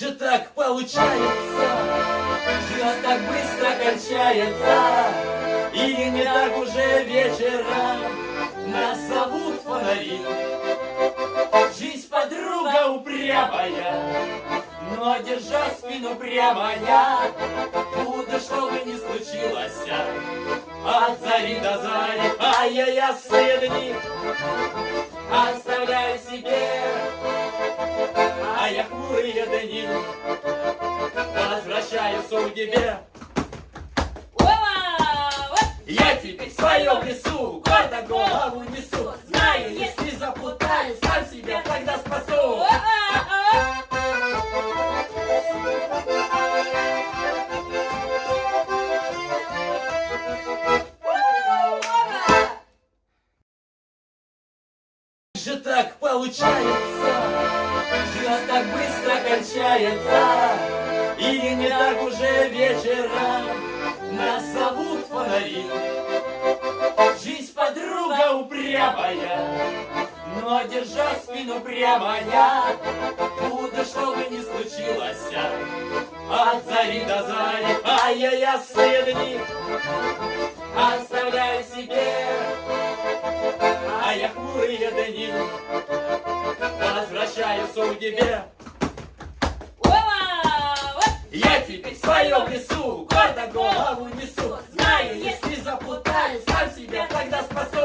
же так получается? Жизнь так быстро кончается, и не так уже вечера нас зовут фонари. Жизнь подруга упрямая, но держа спину прямо я буду, что бы ни случилось, от зари до зари. А я ясные дни оставляю себе, а я хмурые дни возвращаю судьбе. Я теперь в своем лесу гордо голову несу, знаю, если запутаюсь, сам себя тогда спасу. Же так получается, жизнь так быстро кончается, и не так уже вечера нас зовут фонари. Жизнь подруга упрямая, но держа спину прямо я буду, что бы ни случилось, от зари до зари. А я ясные дни оставляю себе, а я хмурые дни возвращаю судьбе. Я теперь в своем лесу гордо голову несу, знаю, если запутаюсь, сам себя тогда спасу.